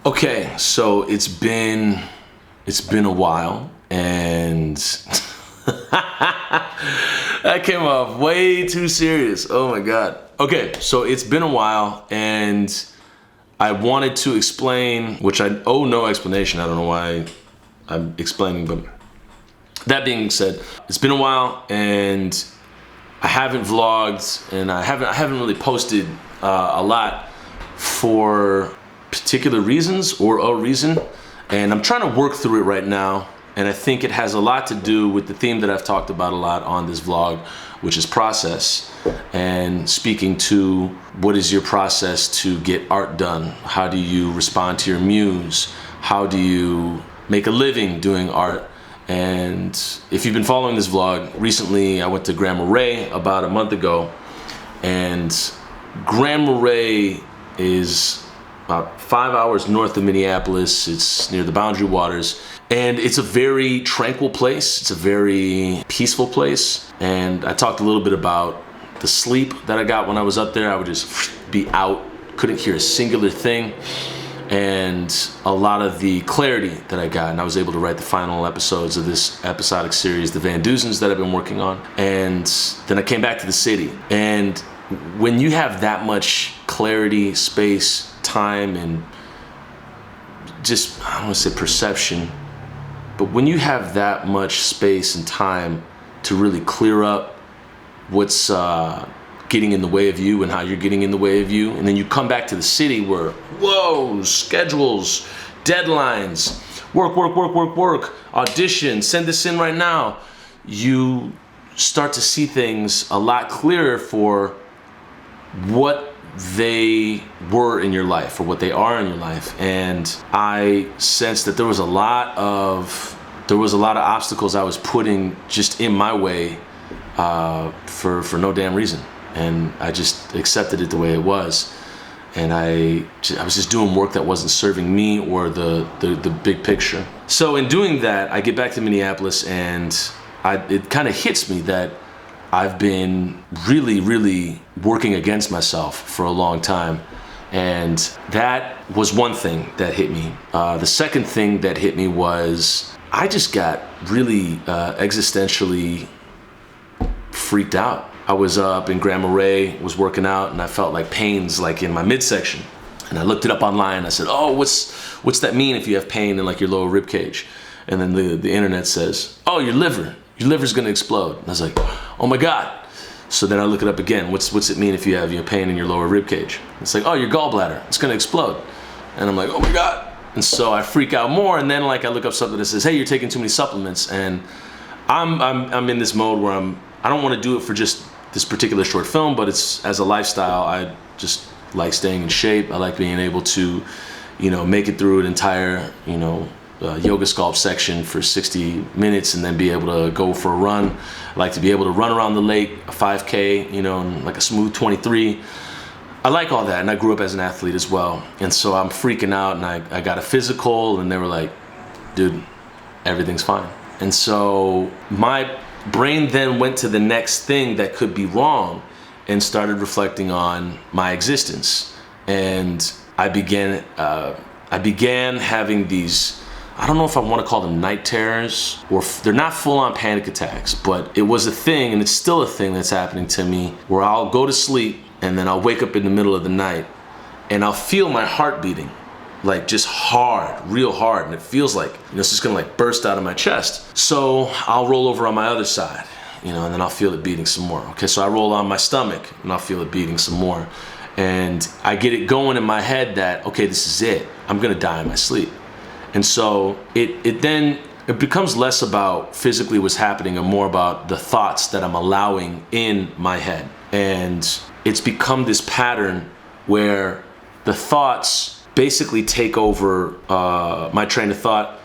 Okay, so it's been a while, and that came off way too serious. Oh my God. Okay, so it's been a while, and I wanted to explain, which I owe no explanation. I don't know why I'm explaining, but that being said, it's been a while, and I haven't vlogged, and I haven't really posted a lot for particular reasons or a reason, and I'm trying to work through it right now, and I think it has a lot to do with the theme that I've talked about a lot on this vlog, which is process, and speaking to what is your process to get art done. How do you respond to your muse? How do you make a living doing art? And if you've been following this vlog, recently I went to Grand Marais about a month ago, and Grand Marais is about 5 hours north of Minneapolis. It's near the Boundary Waters, and it's a very tranquil place. It's a very peaceful place, and I talked a little bit about the sleep that I got when I was up there. I would just be out, couldn't hear a singular thing, and a lot of the clarity that I got, and I was able to write the final episodes of this episodic series, The Van Duzens, that I've been working on. And then I came back to the city, and when you have that much clarity, space, time, and just, I don't want to say perception, but when you have that much space and time to really clear up what's getting in the way of you and how you're getting in the way of you, and then you come back to the city where, whoa, schedules, deadlines, work, audition, send this in right now, you start to see things a lot clearer for what they were in your life or what they are in your life. And I sensed that there was a lot of obstacles I was putting just in my way for no damn reason, and I just accepted it the way it was, and I was just doing work that wasn't serving me or the big picture. So in doing that, I get back to Minneapolis, and it kind of hits me that I've been really working against myself for a long time, and that was one thing that hit me. The second thing that hit me was I just got really existentially freaked out. I was up in Grand Marais, was working out, and I felt like pains like in my midsection. And I looked it up online. I said, "Oh, what's that mean if you have pain in like your lower rib cage?" And then the internet says, "Oh, your liver's gonna explode." And I was like, "Oh my God." So then I look it up again. What's it mean if you have pain in your lower rib cage? It's like, "Oh, your gallbladder, it's gonna explode." And I'm like, "Oh my God." And so I freak out more, and then like I look up something that says, "Hey, you're taking too many supplements." And I'm in this mode where I don't want to do it for just this particular short film, but it's as a lifestyle. I just like staying in shape. I like being able to, make it through an entire, yoga sculpt section for 60 minutes and then be able to go for a run. I like to be able to run around the lake, a 5K, in like a smooth 23. I like all that, and I grew up as an athlete as well. And so I'm freaking out, and I got a physical, and they were like, "Dude, everything's fine." And so my brain then went to the next thing that could be wrong and started reflecting on my existence. And I began having these, I don't know if I want to call them night terrors, or they're not full-on panic attacks, but it was a thing, and it's still a thing that's happening to me, where I'll go to sleep and then I'll wake up in the middle of the night and I'll feel my heart beating, like just hard, real hard, and it feels like, it's just gonna like burst out of my chest. So I'll roll over on my other side, and then I'll feel it beating some more. Okay, so I roll on my stomach and I'll feel it beating some more. And I get it going in my head that, okay, this is it. I'm gonna die in my sleep. And so it becomes less about physically what's happening and more about the thoughts that I'm allowing in my head. And it's become this pattern where the thoughts basically take over my train of thought,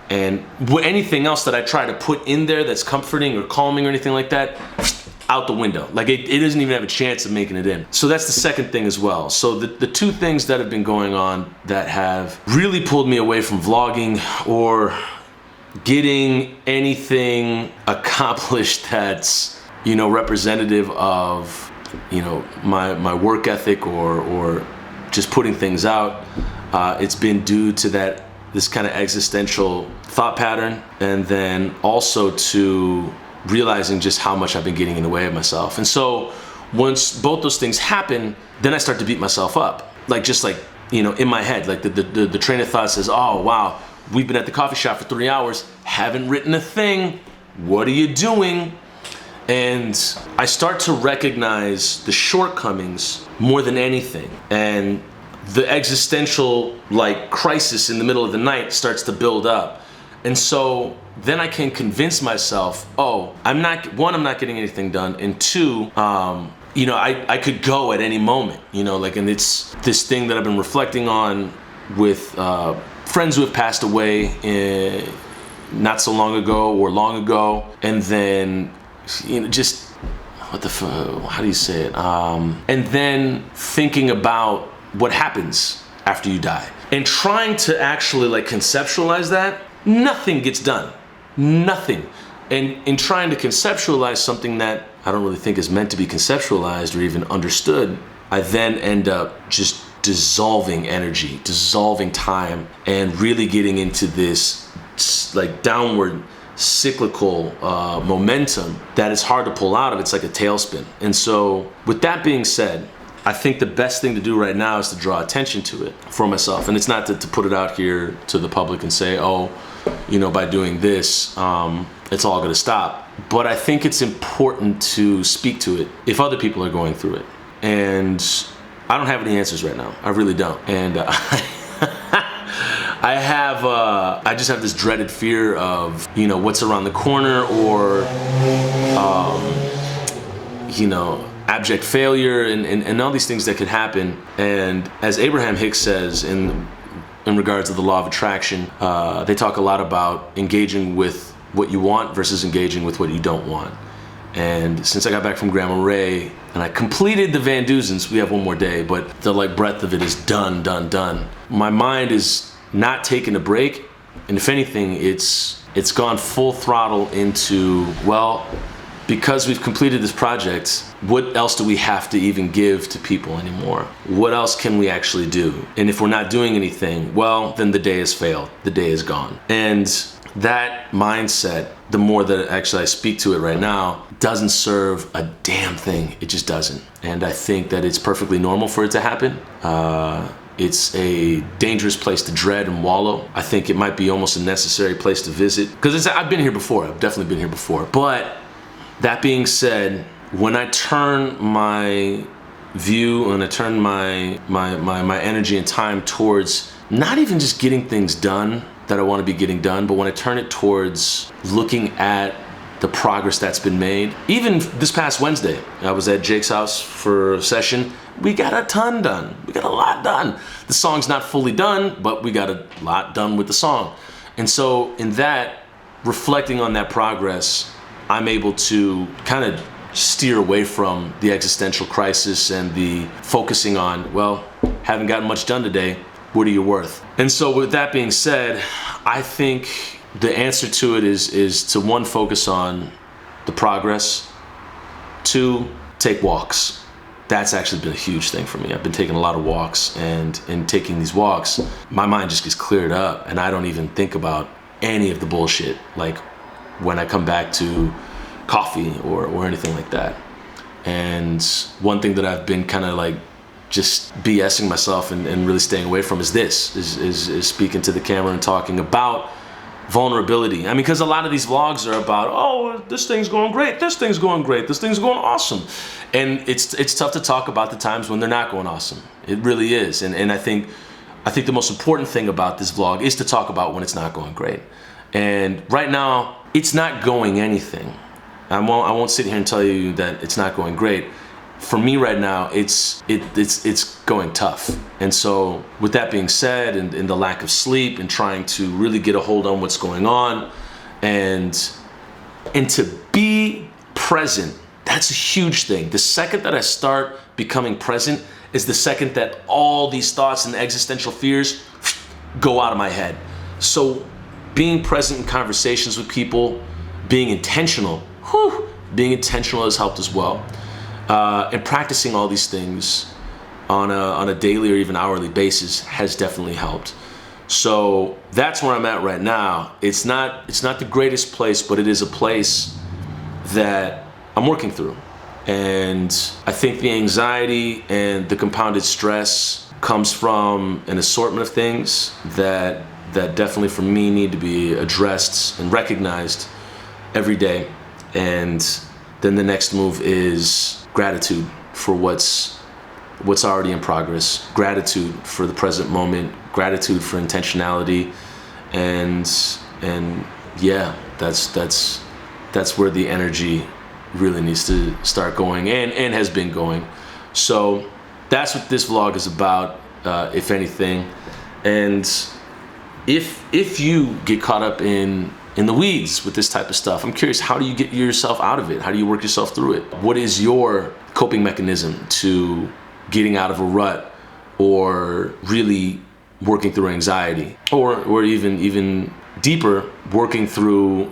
and anything else that I try to put in there that's comforting or calming or anything like that, out the window. Like it doesn't even have a chance of making it in. So that's the second thing as well. So the two things that have been going on that have really pulled me away from vlogging or getting anything accomplished that's, representative of, my work ethic or just putting things out. It's been due to this kind of existential thought pattern, and then also to realizing just how much I've been getting in the way of myself. And so once both those things happen, then I start to beat myself up. Just in my head, like the train of thought says, oh, wow, we've been at the coffee shop for 3 hours, haven't written a thing. What are you doing? And I start to recognize the shortcomings more than anything. And the existential crisis in the middle of the night starts to build up. And so then I can convince myself, oh, I'm not getting anything done. And two, I could go at any moment, and it's this thing that I've been reflecting on with friends who have passed away not so long ago or long ago. And then, just, how do you say it? And then thinking about what happens after you die and trying to actually conceptualize that. Nothing gets done. Nothing. And in trying to conceptualize something that I don't really think is meant to be conceptualized or even understood, I then end up just dissolving energy, dissolving time, and really getting into this downward cyclical momentum that is hard to pull out of. It's like a tailspin. And so with that being said, I think the best thing to do right now is to draw attention to it for myself. And it's not to put it out here to the public and say, oh, by doing this, it's all going to stop. But I think it's important to speak to it if other people are going through it. And I don't have any answers right now. I really don't. And I just have this dreaded fear of, what's around the corner, or, abject failure and all these things that could happen. And as Abraham Hicks says in regards to the law of attraction, they talk a lot about engaging with what you want versus engaging with what you don't want. And since I got back from Grandma Ray and I completed the Van Duzens, we have one more day, but the breadth of it is done. My mind is not taking a break, and if anything, it's gone full throttle into, well, because we've completed this project, what else do we have to even give to people anymore? What else can we actually do? And if we're not doing anything, well, then the day has failed. The day is gone. And that mindset, the more that actually I speak to it right now, doesn't serve a damn thing. It just doesn't. And I think that it's perfectly normal for it to happen. It's a dangerous place to dread and wallow. I think it might be almost a necessary place to visit, because I've been here before. I've definitely been here before. But that being said, when I turn my view and I turn my energy and time towards not even just getting things done that I want to be getting done, but when I turn it towards looking at the progress that's been made. Even this past Wednesday, I was at Jake's house for a session. We got a ton done. We got a lot done. The song's not fully done, but we got a lot done with the song. And so in that, reflecting on that progress, I'm able to kind of steer away from the existential crisis and the focusing on, well, haven't gotten much done today. What are you worth? And so with that being said, I think the answer to it is to, one, focus on the progress. Two, take walks. That's actually been a huge thing for me. I've been taking a lot of walks, and in taking these walks, my mind just gets cleared up, and I don't even think about any of the bullshit, like when I come back to coffee or anything like that. And one thing that I've been kind of like just BSing myself and really staying away from is speaking to the camera and talking about vulnerability. I mean, because a lot of these vlogs are about, oh, this thing's going great, this thing's going great, this thing's going awesome. And it's tough to talk about the times when they're not going awesome. It really is. And I think the most important thing about this vlog is to talk about when it's not going great. And right now, it's not going anything. I won't sit here and tell you that it's not going great. For me right now, it's going tough. And so with that being said, and the lack of sleep and trying to really get a hold on what's going on and to be present, that's a huge thing. The second that I start becoming present is the second that all these thoughts and existential fears go out of my head. So being present in conversations with people, being intentional, being intentional has helped as well. And practicing all these things on a daily or even hourly basis has definitely helped. So that's where I'm at right now. It's not the greatest place, but it is a place that I'm working through. And I think the anxiety and the compounded stress comes from an assortment of things that definitely for me need to be addressed and recognized every day. And then the next move is gratitude for what's already in progress, gratitude for the present moment, gratitude for intentionality, and yeah, that's where the energy really needs to start going and has been going. So that's what this vlog is about, if anything. And if you get caught up in the weeds with this type of stuff, I'm curious, how do you get yourself out of it? How do you work yourself through it? What is your coping mechanism to getting out of a rut, or really working through anxiety, or even deeper, working through,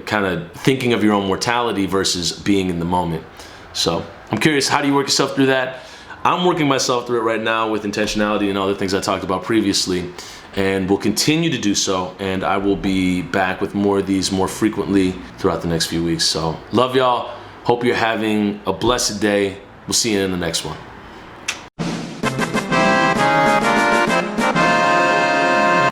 kind of thinking of your own mortality versus being in the moment? So I'm curious, how do you work yourself through that? I'm working myself through it right now with intentionality and all the things I talked about previously, and will continue to do so. And I will be back with more of these more frequently throughout the next few weeks. So love y'all. Hope you're having a blessed day. We'll see you in the next one.